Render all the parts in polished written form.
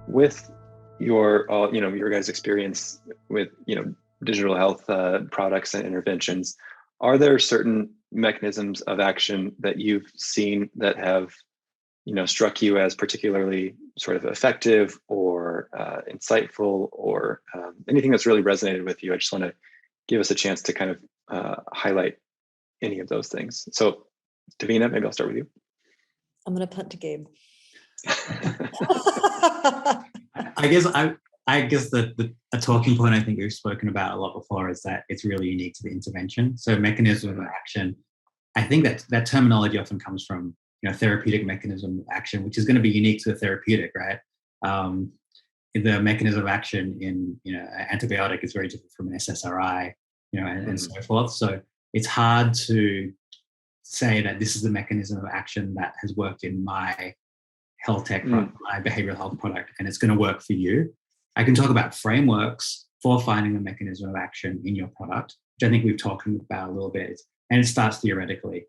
with your, your guys' experience with, digital health products and interventions, are there certain mechanisms of action that you've seen that have, struck you as particularly sort of effective or insightful, or anything that's really resonated with you? I just want to give us a chance to kind of highlight any of those things. So, Davina, maybe I'll start with you. I'm going to punt to Gabe. I guess a talking point I think we've spoken about a lot before is that it's really unique to the intervention. So mechanism of action, I think that terminology often comes from therapeutic mechanism of action, which is going to be unique to the therapeutic, right? The mechanism of action in antibiotic is very different from an SSRI, and so forth. So it's hard to say that this is the mechanism of action that has worked in my Healthtech product, my behavioral health product, and it's going to work for you. I can talk about frameworks for finding the mechanism of action in your product, which I think we've talked about a little bit, and it starts theoretically.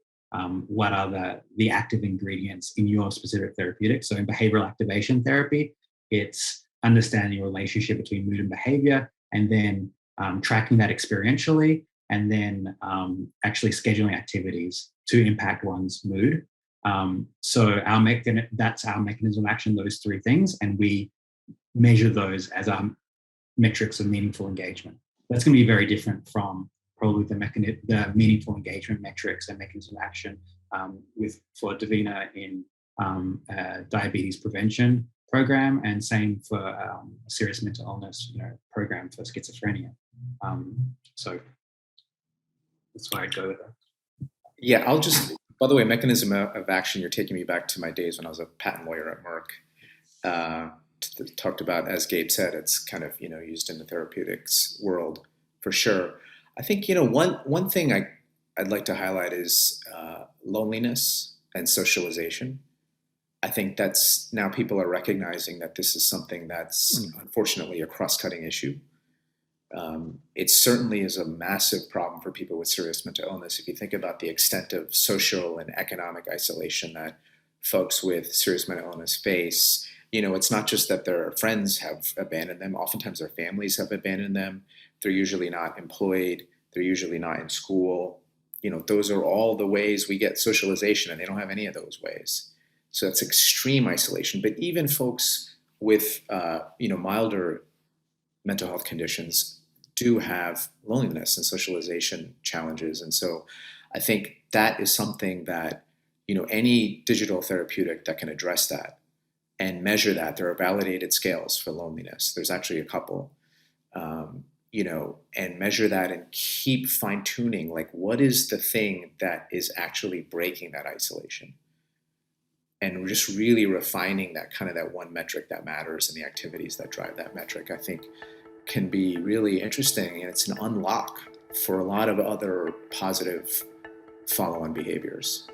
What are the active ingredients in your specific therapeutic? So in behavioral activation therapy, it's understanding your relationship between mood and behavior, and then tracking that experientially, and then actually scheduling activities to impact one's mood. So that's our mechanism of action, those three things, and we measure those as our metrics of meaningful engagement. That's going to be very different from probably the meaningful engagement metrics and mechanism of action for Davina in diabetes prevention program, and same for a serious mental illness program for schizophrenia. So that's where I'd go with that. Yeah, by the way, mechanism of action, you're taking me back to my days when I was a patent lawyer at Merck. Talked about, as Gabe said, it's kind of, used in the therapeutics world for sure. I think, one thing I'd like to highlight is loneliness and socialization. I think that's now people are recognizing that this is something that's unfortunately a cross-cutting issue. It certainly is a massive problem for people with serious mental illness. If you think about the extent of social and economic isolation that folks with serious mental illness face, it's not just that their friends have abandoned them. Oftentimes their families have abandoned them. They're usually not employed. They're usually not in school. Those are all the ways we get socialization, and they don't have any of those ways. So that's extreme isolation. But even folks with, milder mental health conditions do have loneliness and socialization challenges. And so I think that is something that, any digital therapeutic that can address that and measure that. There are validated scales for loneliness. There's actually a couple, and measure that and keep fine tuning, like what is the thing that is actually breaking that isolation? And just really refining that one metric that matters and the activities that drive that metric, I think can be really interesting. And it's an unlock for a lot of other positive follow-on behaviors.